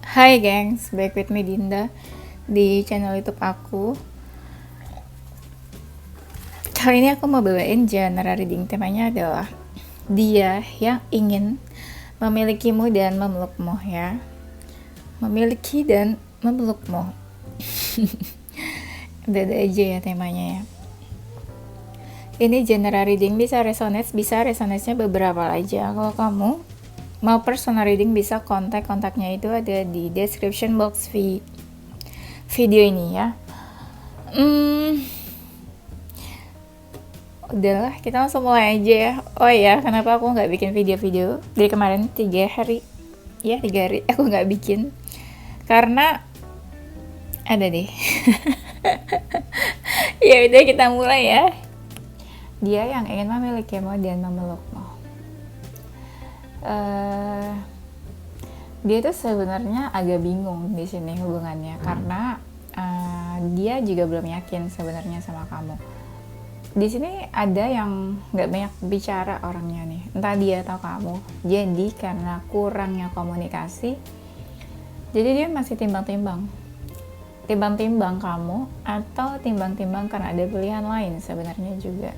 Hai gengs, back with me Dinda di channel YouTube aku. Kali ini aku mau bawain genre reading. Temanya adalah dia yang ingin memilikimu dan memelukmu ya. Memiliki dan memelukmu. Beda aja ya temanya ya. Ini genre reading bisa resonate-nya beberapa aja. Kalau kamu mau personal reading bisa kontaknya itu ada di description box video ini ya. Udahlah, kita langsung mulai aja ya. Oh ya, kenapa aku nggak bikin video-video dari kemarin 3 hari? Ya 3 hari aku nggak bikin karena ada deh. Ya udah, kita mulai ya. Dia yang ingin memilikimu dan memelukmu. Dia tuh sebenarnya agak bingung di sini hubungannya karena dia juga belum yakin sebenarnya sama kamu. Di sini ada yang nggak banyak bicara orangnya nih, entah dia atau kamu. Jadi karena kurangnya komunikasi, jadi dia masih timbang-timbang kamu atau timbang-timbang karena ada pilihan lain sebenarnya juga.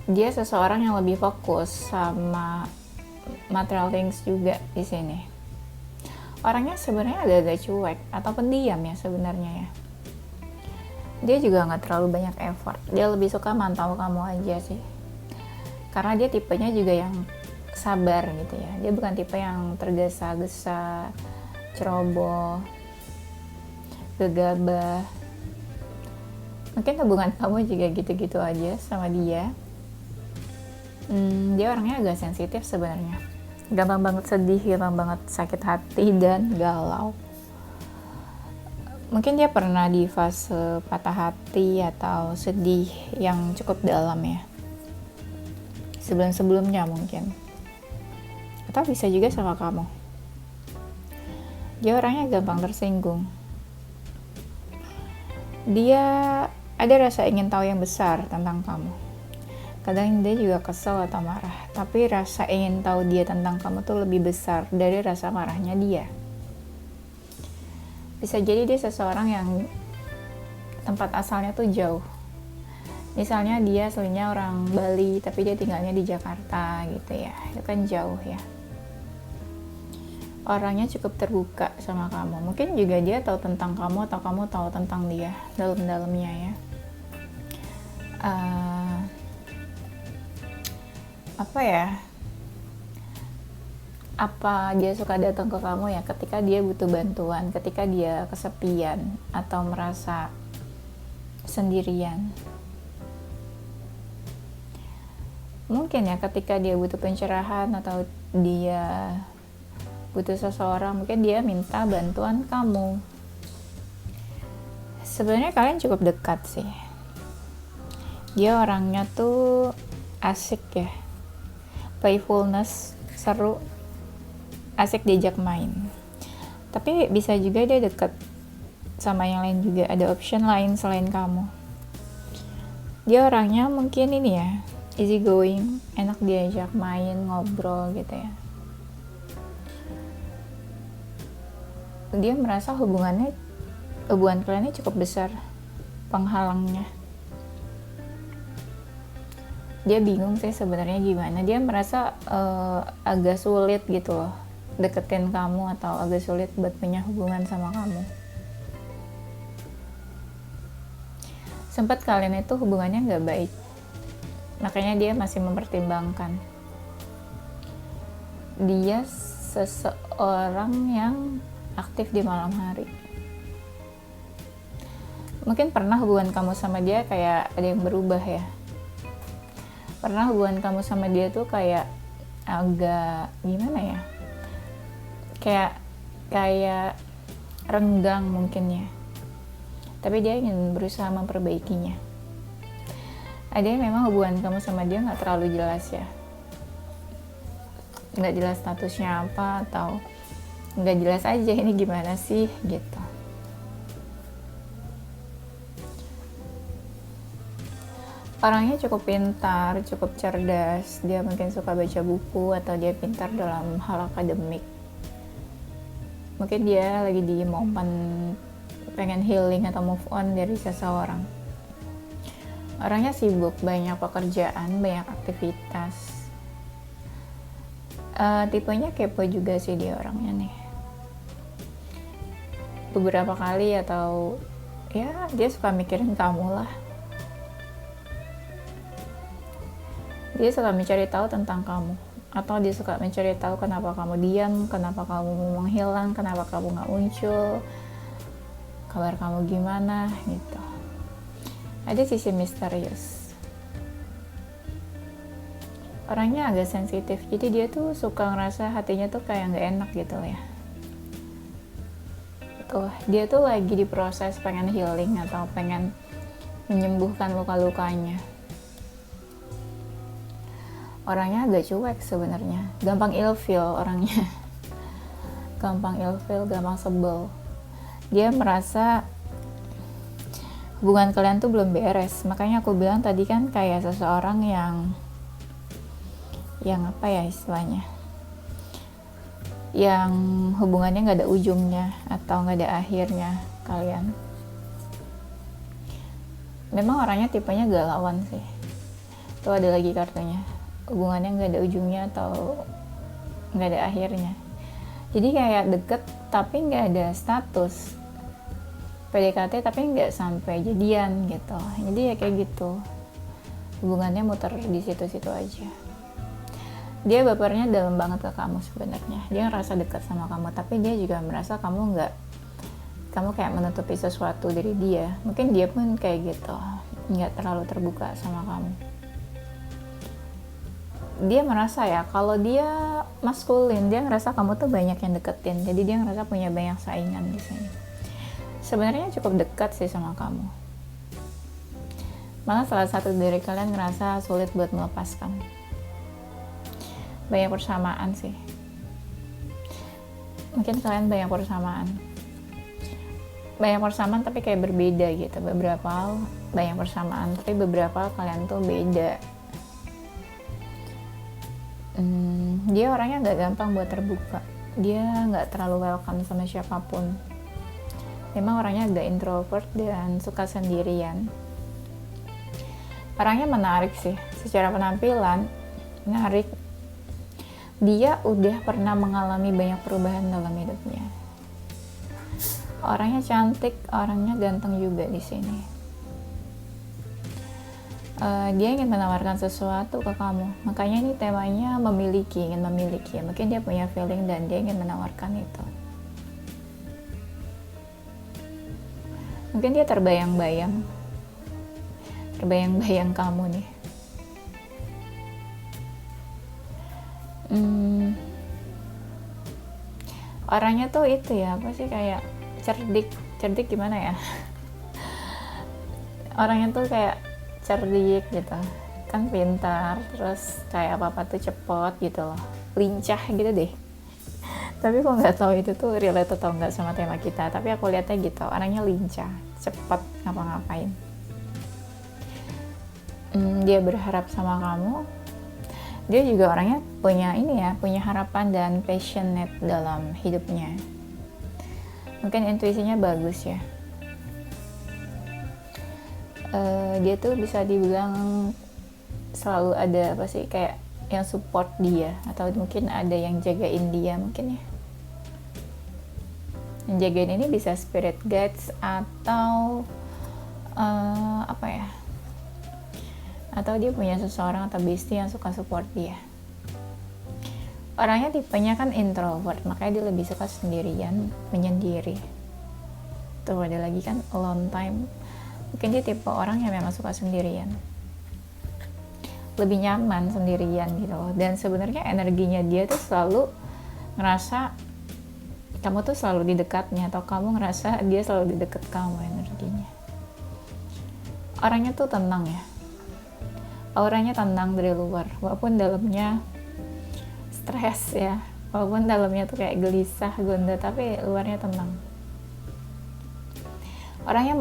Dia seseorang yang lebih fokus sama material things juga di sini. Orangnya sebenarnya agak-agak cuek atau pendiam ya sebenarnya ya. Dia juga nggak terlalu banyak effort. Dia lebih suka mantau kamu aja sih. Karena dia tipenya juga yang sabar gitu ya. Dia bukan tipe yang tergesa-gesa, ceroboh, gegabah. Mungkin hubungan kamu juga gitu-gitu aja sama dia. Dia orangnya agak sensitif sebenarnya. Gampang banget sedih, gampang banget sakit hati dan galau. Mungkin dia pernah di fase patah hati atau sedih yang cukup dalam ya. Sebelum-sebelumnya mungkin. Atau bisa juga sama kamu. Dia orangnya gampang tersinggung. Dia ada rasa ingin tahu yang besar tentang kamu. Kadang dia juga kesel atau marah. Tapi rasa ingin tahu dia tentang kamu tuh lebih besar dari rasa marahnya dia. Bisa jadi dia seseorang yang tempat asalnya tuh jauh. Misalnya dia aslinya orang Bali tapi dia tinggalnya di Jakarta gitu ya. Itu kan jauh ya. Orangnya cukup terbuka sama kamu. Mungkin juga dia tahu tentang kamu atau kamu tahu tentang dia dalam-dalamnya ya. Apa dia suka datang ke kamu ya ketika dia butuh bantuan, ketika dia kesepian atau merasa sendirian. Mungkin ya ketika dia butuh pencerahan atau dia butuh seseorang, mungkin dia minta bantuan kamu. Sebenarnya kalian cukup dekat sih. Dia orangnya tuh asik ya, playfulness, seru, asik diajak main. Tapi bisa juga dia deket sama yang lain juga, ada option lain selain kamu. Dia orangnya mungkin ini ya, easy going, enak diajak main, ngobrol gitu ya. Dia merasa hubungan kalian cukup besar penghalangnya. Dia bingung sih sebenarnya gimana. Dia merasa agak sulit gitu loh deketin kamu atau agak sulit buat punya hubungan sama kamu. Sempat kalian itu hubungannya gak baik, makanya dia masih mempertimbangkan. Dia seseorang yang aktif di malam hari. Mungkin pernah hubungan kamu sama dia kayak ada yang berubah ya. Pernah hubungan kamu sama dia tuh kayak agak gimana ya, kayak renggang mungkin ya, tapi dia ingin berusaha memperbaikinya. Ada yang memang hubungan kamu sama dia nggak terlalu jelas ya, nggak jelas statusnya apa atau nggak jelas aja ini gimana sih gitu. Orangnya cukup pintar, cukup cerdas. Dia mungkin suka baca buku atau dia pintar dalam hal akademik. Mungkin dia lagi di momen pengen healing atau move on dari seseorang. Orangnya sibuk, banyak pekerjaan, banyak aktivitas. Tipenya kepo juga sih dia orangnya nih. Beberapa kali atau ya dia suka mikirin kamu lah. Dia suka mencari tahu tentang kamu, atau dia suka mencari tahu kenapa kamu diam, kenapa kamu menghilang, kenapa kamu nggak muncul, kabar kamu gimana gitu. Ada sisi misterius. Orangnya agak sensitif, jadi dia tuh suka ngerasa hatinya tuh kayak nggak enak gitu ya. Tuh, dia tuh lagi diproses pengen healing atau pengen menyembuhkan luka-lukanya. Orangnya agak cuek sebenarnya, gampang ilfeel orangnya. Gampang ilfeel, gampang sebel. Dia merasa hubungan kalian tuh belum beres. Makanya aku bilang tadi kan kayak seseorang yang apa ya istilahnya, yang hubungannya nggak ada ujungnya atau nggak ada akhirnya kalian. Memang orangnya tipenya galauan sih. Tuh ada lagi kartunya, hubungannya nggak ada ujungnya atau nggak ada akhirnya. Jadi kayak deket tapi nggak ada status, PDKT tapi nggak sampai jadian gitu. Jadi ya kayak gitu, hubungannya muter di situ-situ aja. Dia bapernya dalam banget ke kamu sebenarnya. Dia ngerasa dekat sama kamu, tapi dia juga merasa kamu kayak menutupi sesuatu dari dia. Mungkin dia pun kayak gitu, nggak terlalu terbuka sama kamu. Dia merasa ya kalau dia maskulin, dia ngerasa kamu tuh banyak yang deketin, jadi dia ngerasa punya banyak saingan di sini. Sebenarnya cukup dekat sih sama kamu. Malah salah satu dari kalian ngerasa sulit buat melepaskan. Banyak persamaan sih. Mungkin kalian banyak persamaan tapi kayak berbeda gitu. Beberapa banyak persamaan tapi beberapa kalian tuh beda. Dia orangnya nggak gampang buat terbuka. Dia nggak terlalu welcome sama siapapun. Memang orangnya agak introvert dan suka sendirian. Orangnya menarik sih, secara penampilan menarik. Dia udah pernah mengalami banyak perubahan dalam hidupnya. Orangnya cantik, orangnya ganteng juga di sini. Dia ingin menawarkan sesuatu ke kamu. Makanya ini temanya ingin memiliki. Mungkin dia punya feeling dan dia ingin menawarkan itu. Mungkin dia terbayang-bayang kamu nih. Orangnya tuh itu ya, apa sih, kayak cerdik gimana ya? Orangnya tuh kayak cerdik gitu, kan pintar, terus kayak apa-apa tuh cepet gitu loh, lincah gitu deh. Tapi aku nggak tahu itu tuh relate atau nggak sama tema kita, tapi aku lihatnya gitu, orangnya lincah, cepet ngapa-ngapain. Dia berharap sama kamu. Dia juga orangnya punya harapan dan passionate dalam hidupnya. Mungkin intuisinya bagus ya. Dia tuh bisa dibilang selalu ada apa sih, kayak yang support dia, atau mungkin ada yang jagain dia mungkin ya. Yang jagain ini bisa spirit guides atau apa ya, atau dia punya seseorang atau bestie yang suka support dia. Orangnya tipenya kan introvert, makanya dia lebih suka sendirian, menyendiri. Tuh ada lagi kan alone time. Mungkin dia tipe orang yang memang suka sendirian, lebih nyaman sendirian gitu loh. Dan sebenarnya energinya dia tuh selalu ngerasa kamu tuh selalu di dekatnya, atau kamu ngerasa dia selalu di dekat kamu energinya. Orangnya tuh tenang ya, auranya tenang dari luar, walaupun dalamnya stres ya, walaupun dalamnya tuh kayak gelisah, gundah, tapi luarnya tenang. Orangnya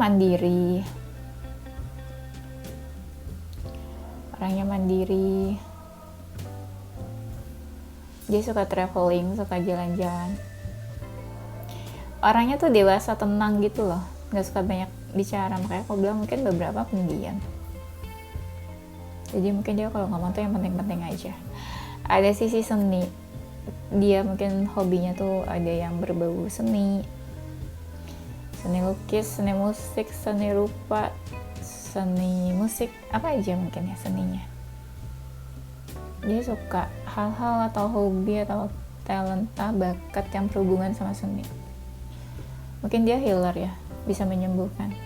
mandiri, dia suka traveling, suka jalan-jalan. orangnya tuh dewasa, tenang gitu loh, nggak suka banyak bicara. Makanya aku bilang mungkin beberapa pendiam. Jadi mungkin dia kalau ngomong tuh yang penting-penting aja. Ada sisi seni, dia mungkin hobinya tuh ada yang berbau seni, seni lukis, seni musik, seni rupa, seni musik, apa aja mungkin ya seninya. Dia suka hal-hal atau hobi atau talenta, bakat yang berhubungan sama seni. Mungkin dia healer ya, bisa menyembuhkan.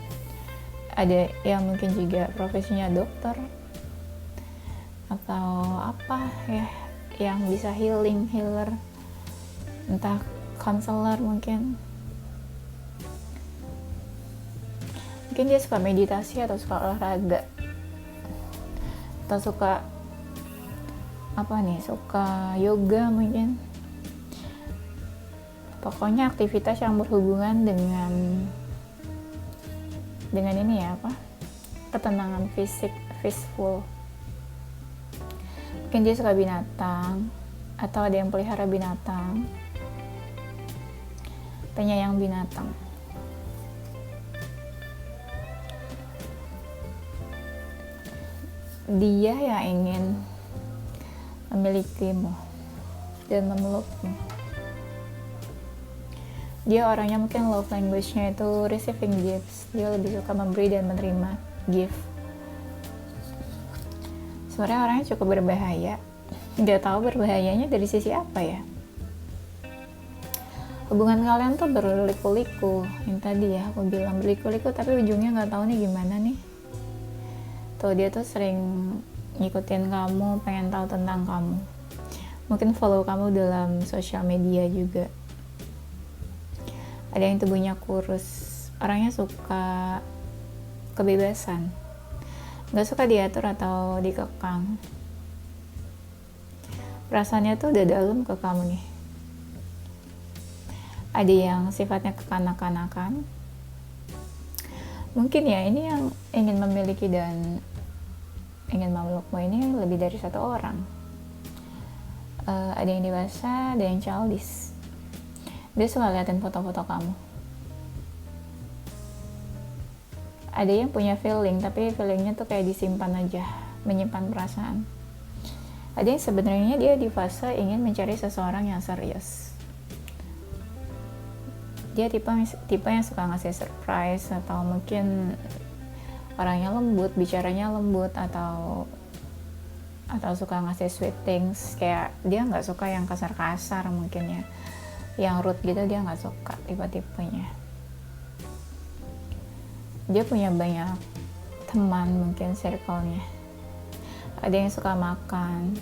Ada yang mungkin juga profesinya dokter atau apa ya, yang bisa healer, entah konselor mungkin dia suka meditasi atau suka olahraga atau suka suka yoga mungkin. Pokoknya aktivitas yang berhubungan dengan ini ya, ketenangan fisik, peaceful. Mungkin dia suka binatang atau ada yang pelihara binatang, penyayang binatang. Dia yang ingin memilikimu dan memelukmu. Dia orangnya mungkin love language-nya itu receiving gifts. Dia lebih suka memberi dan menerima gift. Sebenarnya orangnya cukup berbahaya. Nggak tahu berbahayanya dari sisi apa ya. Hubungan kalian tuh berliku-liku. Yang tadi ya aku bilang berliku-liku, tapi ujungnya nggak tahu nih gimana nih. Tuh dia tuh sering ngikutin kamu, pengen tahu tentang kamu. Mungkin follow kamu dalam sosial media juga. Ada yang tubuhnya kurus. Orangnya suka kebebasan. Gak suka diatur atau dikekang. Perasaannya tuh udah dalam ke kamu nih. Ada yang sifatnya kekanak-kanakan. Mungkin ya ini yang ingin memiliki dan ingin memelukmu ini lebih dari satu orang. Ada yang dewasa, ada yang childish. Dia suka liatin foto-foto kamu. Ada yang punya feeling, tapi feelingnya tuh kayak disimpan aja, menyimpan perasaan. Ada yang sebenarnya dia di fase ingin mencari seseorang yang serius. Dia tipe yang suka ngasih surprise, atau mungkin orangnya lembut, bicaranya lembut, atau suka ngasih sweet things. Kayak dia nggak suka yang kasar-kasar mungkin ya, yang rude gitu dia nggak suka tipe-tipenya. Dia punya banyak teman, mungkin circle-nya. Ada yang suka makan.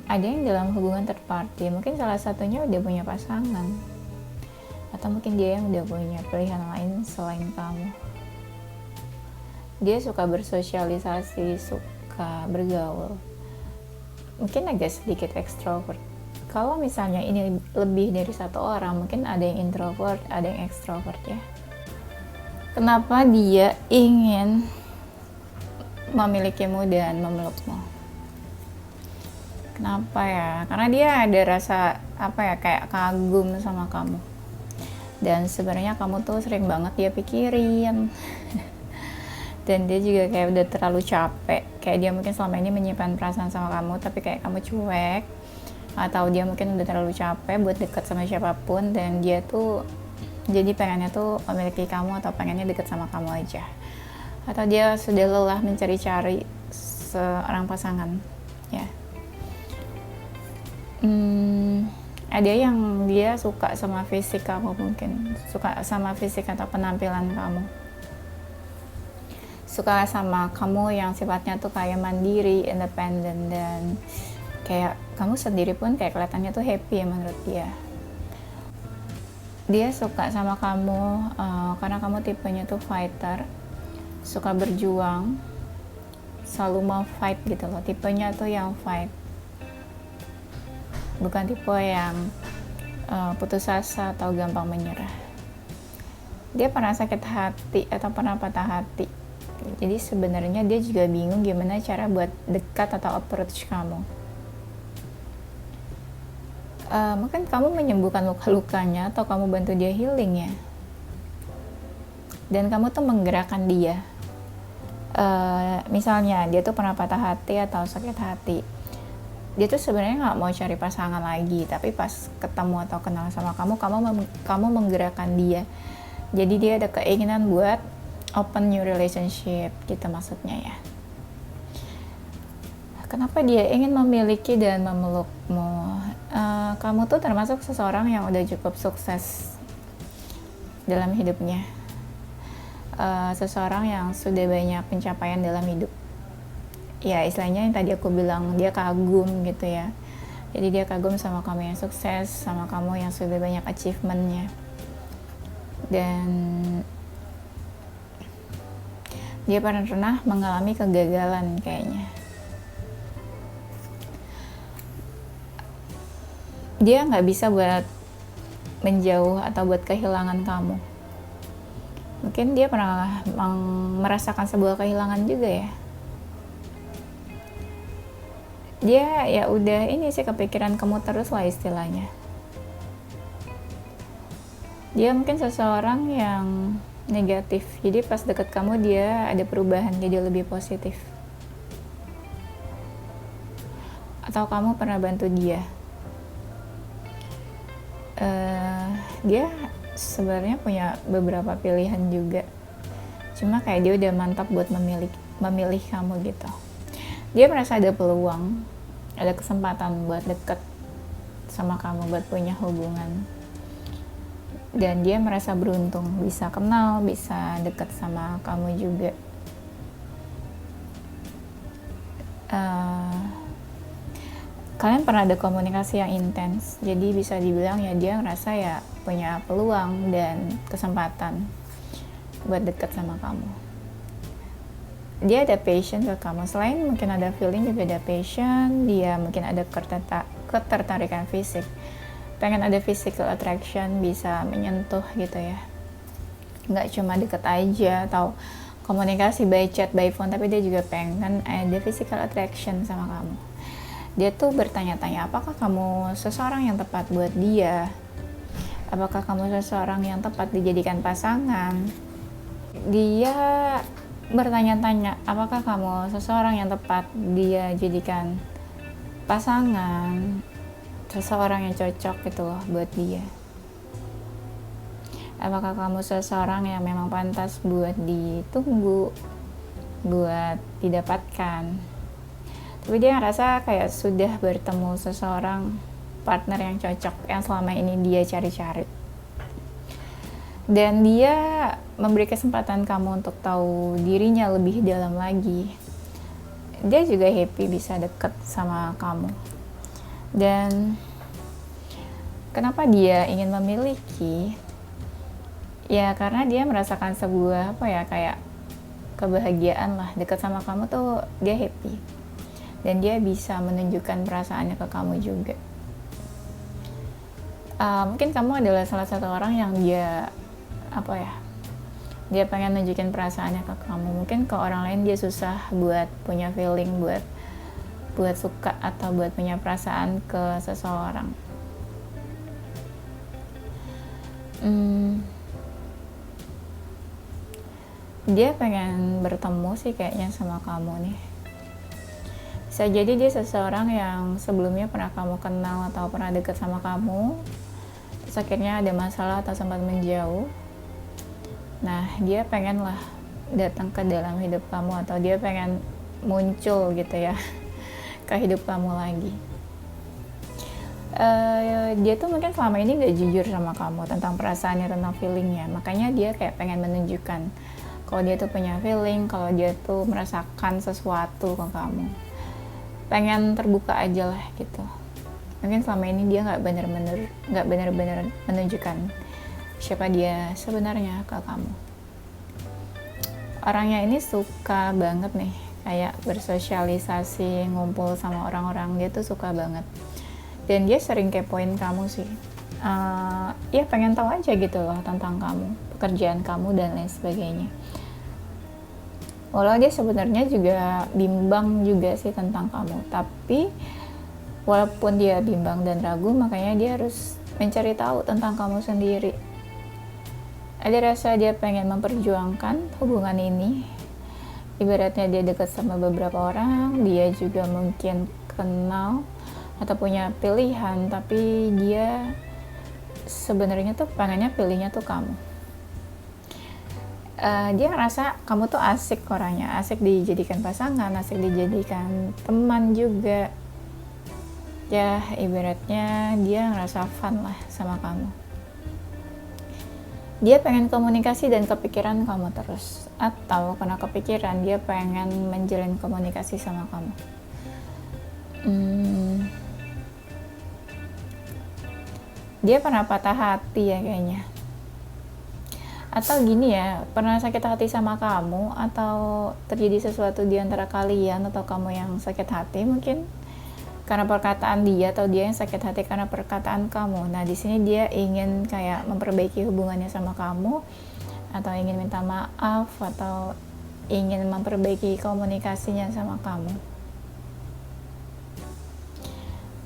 Ada yang dalam hubungan third party. Mungkin salah satunya udah punya pasangan. Atau mungkin dia yang udah punya pilihan lain selain kamu. Dia suka bersosialisasi, suka bergaul. Mungkin agak sedikit ekstrovert. Kalau misalnya ini lebih dari satu orang, mungkin ada yang introvert, ada yang ekstrovert ya. Kenapa dia ingin memilikimu dan memelukmu? Kenapa ya? Karena dia ada rasa kayak kagum sama kamu. Dan sebenarnya kamu tuh sering banget dia pikirin. Dan dia juga kayak udah terlalu capek. Kayak dia mungkin selama ini menyimpan perasaan sama kamu, tapi kayak kamu cuek. Atau dia mungkin udah terlalu capek buat deket sama siapapun, dan dia tuh jadi pengennya tuh memiliki kamu atau pengennya deket sama kamu aja. Atau dia sudah lelah mencari-cari seorang pasangan ya. Ada yang dia suka sama fisik kamu, mungkin suka sama fisik atau penampilan kamu, suka sama kamu yang sifatnya tuh kayak mandiri, independen, dan kayak kamu sendiri pun kayak kelihatannya tuh happy ya menurut dia. Dia suka sama kamu karena kamu tipenya tuh fighter, suka berjuang, selalu mau fight gitu loh. Tipenya tuh yang fight, bukan tipe yang putus asa atau gampang menyerah. Dia pernah sakit hati atau pernah patah hati. Jadi sebenarnya dia juga bingung gimana cara buat dekat atau approach kamu. Mungkin kamu menyembuhkan luka-lukanya atau kamu bantu dia healing ya, dan kamu tuh menggerakkan dia. Misalnya dia tuh pernah patah hati atau sakit hati, dia tuh sebenarnya nggak mau cari pasangan lagi, tapi pas ketemu atau kenal sama kamu menggerakkan dia, jadi dia ada keinginan buat open new relationship gitu maksudnya ya. Kenapa dia ingin memiliki dan memelukmu? Kamu tuh termasuk seseorang yang udah cukup sukses dalam hidupnya, seseorang yang sudah banyak pencapaian dalam hidup. Ya istilahnya yang tadi aku bilang, dia kagum gitu ya. Jadi dia kagum sama kamu yang sukses, sama kamu yang sudah banyak achievementnya. Dan dia pernah mengalami kegagalan kayaknya. Dia nggak bisa buat menjauh atau buat kehilangan kamu. Mungkin dia pernah merasakan sebuah kehilangan juga ya. Dia ya udah ini sih, kepikiran kamu terus lah istilahnya. Dia mungkin seseorang yang negatif, jadi pas deket kamu dia ada perubahan jadi lebih positif. Atau kamu pernah bantu dia. Dia sebenarnya punya beberapa pilihan juga, cuma kayak dia udah mantap buat memilih kamu gitu. Dia merasa ada peluang, ada kesempatan buat deket sama kamu, buat punya hubungan, dan dia merasa beruntung bisa kenal, bisa deket sama kamu juga. Kalian pernah ada komunikasi yang intens, jadi bisa dibilang ya dia ngerasa ya punya peluang dan kesempatan buat deket sama kamu. Dia ada passion ke kamu, selain mungkin ada feeling juga ada passion. Dia mungkin ada ketertarikan fisik, pengen ada physical attraction, bisa menyentuh gitu ya, nggak cuma deket aja atau komunikasi by chat, by phone, tapi dia juga pengen ada physical attraction sama kamu. Dia tuh bertanya-tanya, apakah kamu seseorang yang tepat buat dia? Apakah kamu seseorang yang tepat dijadikan pasangan? Dia bertanya-tanya, apakah kamu seseorang yang tepat dia jadikan pasangan, seseorang yang cocok gitu loh buat dia. Apakah kamu seseorang yang memang pantas buat ditunggu, buat didapatkan? Tapi dia ngerasa kayak sudah bertemu seseorang partner yang cocok, yang selama ini dia cari-cari. Dan dia memberi kesempatan kamu untuk tahu dirinya lebih dalam lagi. Dia juga happy bisa deket sama kamu. Dan kenapa dia ingin memiliki? Ya karena dia merasakan sebuah kayak kebahagiaan lah, dekat sama kamu tuh dia happy. Dan dia bisa menunjukkan perasaannya ke kamu juga. Mungkin kamu adalah salah satu orang yang dia dia pengen nunjukin perasaannya ke kamu. Mungkin ke orang lain dia susah buat punya feeling, buat suka atau buat punya perasaan ke seseorang. Dia pengen bertemu sih kayaknya sama kamu nih. Bisa jadi dia seseorang yang sebelumnya pernah kamu kenal atau pernah dekat sama kamu, terus akhirnya ada masalah atau sempat menjauh. Nah, dia pengen lah datang ke dalam hidup kamu, atau dia pengen muncul gitu ya ke hidup kamu lagi. Dia tuh mungkin selama ini gak jujur sama kamu tentang perasaannya, tentang feelingnya. Makanya dia kayak pengen menunjukkan kalau dia tuh punya feeling, kalau dia tuh merasakan sesuatu ke kamu. Pengen terbuka aja lah gitu. Mungkin selama ini dia nggak benar-benar menunjukkan siapa dia sebenarnya ke kamu. Orangnya ini suka banget nih kayak bersosialisasi, ngumpul sama orang-orang. Dia tuh suka banget, dan dia sering kepoin kamu sih. Ya pengen tahu aja gitu loh tentang kamu, pekerjaan kamu dan lain sebagainya. Walau dia sebenarnya juga bimbang juga sih tentang kamu, tapi Walaupun dia bimbang dan ragu, makanya dia harus mencari tahu tentang kamu sendiri. Ada rasa dia pengen memperjuangkan hubungan ini. Ibaratnya dia dekat sama beberapa orang, dia juga mungkin kenal atau punya pilihan, tapi dia sebenarnya tuh pengennya pilihnya tuh kamu. Dia ngerasa kamu tuh asik orangnya, asik dijadikan pasangan, asik dijadikan teman juga. Ya ibaratnya dia ngerasa fun lah sama kamu. Dia pengen komunikasi dan kepikiran kamu terus, atau karena kepikiran dia pengen menjalin komunikasi sama kamu. Dia pernah patah hati ya kayaknya, atau gini ya, pernah sakit hati sama kamu, atau terjadi sesuatu di antara kalian, atau kamu yang sakit hati mungkin karena perkataan dia, atau dia yang sakit hati karena perkataan kamu. Nah di sini dia ingin kayak memperbaiki hubungannya sama kamu, atau ingin minta maaf, atau ingin memperbaiki komunikasinya sama kamu.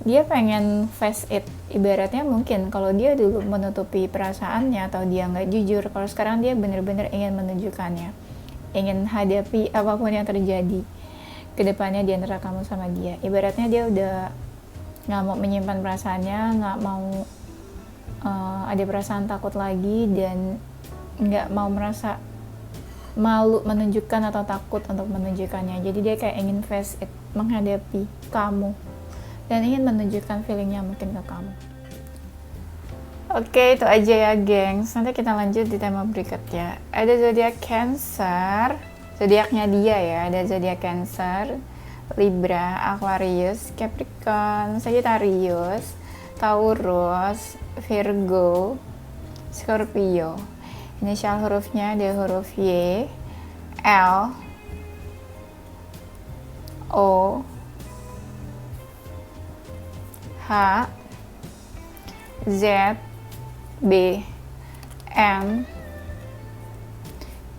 Dia pengen face it, ibaratnya mungkin kalau dia dulu menutupi perasaannya atau dia nggak jujur, kalau sekarang dia benar-benar ingin menunjukkannya, ingin hadapi apapun yang terjadi kedepannya di antara kamu sama dia. Ibaratnya dia udah nggak mau menyimpan perasaannya, nggak mau ada perasaan takut lagi, dan nggak mau merasa malu menunjukkan atau takut untuk menunjukkannya. Jadi dia kayak ingin face it, menghadapi kamu, dan ingin menunjukkan feelingnya mungkin ke kamu. Oke, itu aja ya gengs. Nanti kita lanjut di tema berikutnya. Ada zodiak Cancer, zodiaknya dia ya. Ada zodiak Cancer, Libra, Aquarius, Capricorn, Sagittarius, Taurus, Virgo, Scorpio. Inisial hurufnya ada huruf Y, L, O, H, Z, B, N,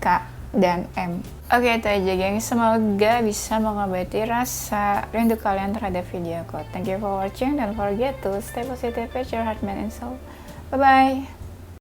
K, dan M. Oke, itu aja geng. Semoga bisa mengobati rasa rindu kalian terhadap video aku. Thank you for watching. Don't forget to stay positive with your heart, mind, and soul. Bye-bye.